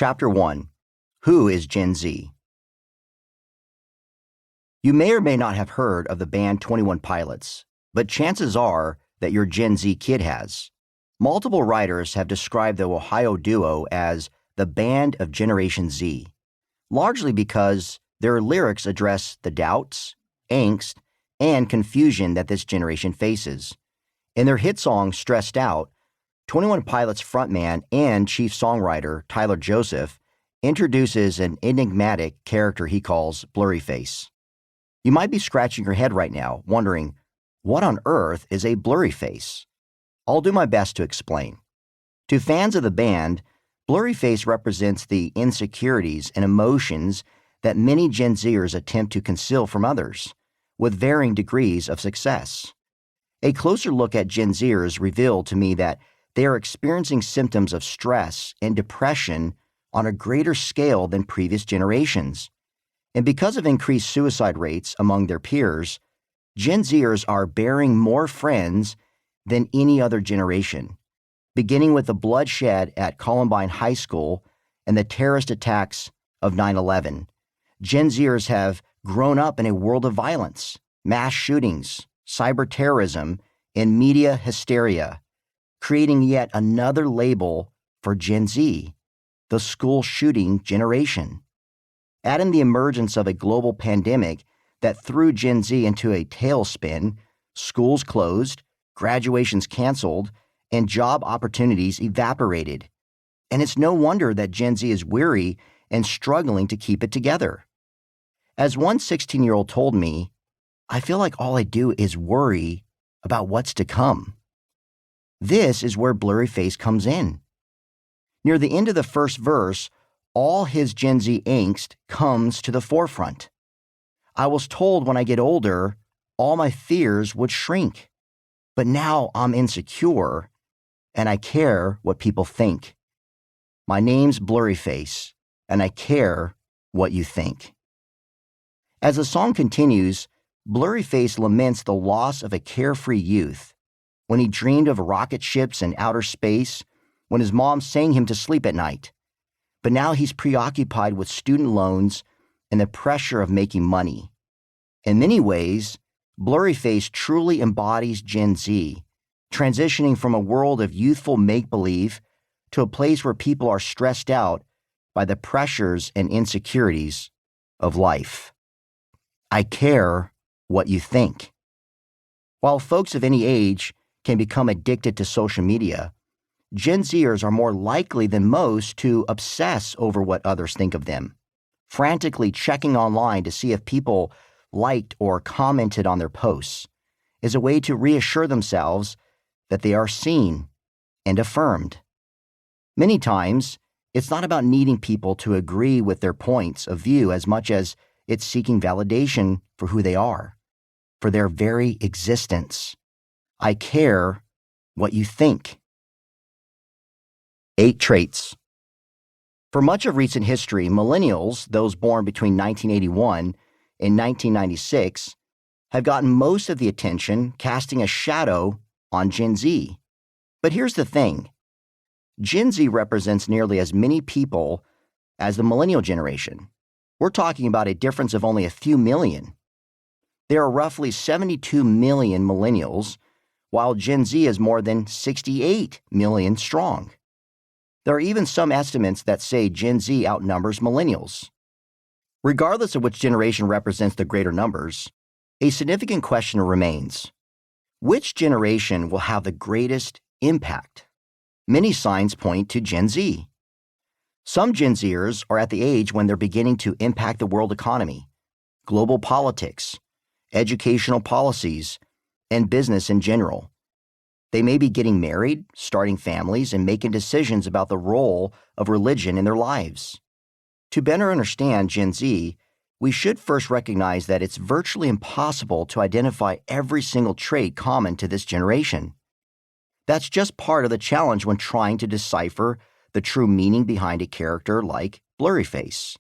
Chapter 1. Who is Gen Z? You may or may not have heard of the band 21 Pilots, but chances are that your Gen Z kid has. Multiple writers have described the Ohio duo as the band of Generation Z, largely because their lyrics address the doubts, angst, and confusion that this generation faces. In their hit song, Stressed Out, 21 Pilots frontman and chief songwriter Tyler Joseph introduces an enigmatic character he calls Blurryface. You might be scratching your head right now, wondering, what on earth is a Blurryface? I'll do my best to explain. To fans of the band, Blurryface represents the insecurities and emotions that many Gen Zers attempt to conceal from others, with varying degrees of success. A closer look at Gen Zers revealed to me that they are experiencing symptoms of stress and depression on a greater scale than previous generations. And because of increased suicide rates among their peers, Gen Zers are bearing more friends than any other generation. Beginning with the bloodshed at Columbine High School and the terrorist attacks of 9/11, Gen Zers have grown up in a world of violence, mass shootings, cyber terrorism, and media hysteria, creating yet another label for Gen Z, the school shooting generation. Add in the emergence of a global pandemic that threw Gen Z into a tailspin, schools closed, graduations canceled, and job opportunities evaporated. And it's no wonder that Gen Z is weary and struggling to keep it together. As one 16-year-old told me, I feel like all I do is worry about what's to come. This is where Blurryface comes in. Near the end of the first verse, all his Gen Z angst comes to the forefront. I was told when I get older, all my fears would shrink. But now I'm insecure, and I care what people think. My name's Blurryface, and I care what you think. As the song continues, Blurryface laments the loss of a carefree youth, when he dreamed of rocket ships and outer space, when his mom sang him to sleep at night. But now he's preoccupied with student loans and the pressure of making money. In many ways, Blurryface truly embodies Gen Z, transitioning from a world of youthful make-believe to a place where people are stressed out by the pressures and insecurities of life. I care what you think. While folks of any age can become addicted to social media, Gen Zers are more likely than most to obsess over what others think of them, frantically checking online to see if people liked or commented on their posts is a way to reassure themselves that they are seen and affirmed. Many times, it's not about needing people to agree with their points of view as much as it's seeking validation for who they are, for their very existence. I care what you think. 8 traits. For much of recent history, millennials, those born between 1981 and 1996, have gotten most of the attention, casting a shadow on Gen Z. But here's the thing. Gen Z represents nearly as many people as the millennial generation. We're talking about a difference of only a few million. There are roughly 72 million millennials, while Gen Z is more than 68 million strong. There are even some estimates that say Gen Z outnumbers millennials. Regardless of which generation represents the greater numbers, a significant question remains. Which generation will have the greatest impact? Many signs point to Gen Z. Some Gen Zers are at the age when they're beginning to impact the world economy, global politics, educational policies, and business in general. They may be getting married, starting families, and making decisions about the role of religion in their lives. To better understand Gen Z, we should first recognize that it's virtually impossible to identify every single trait common to this generation. That's just part of the challenge when trying to decipher the true meaning behind a character like Blurryface.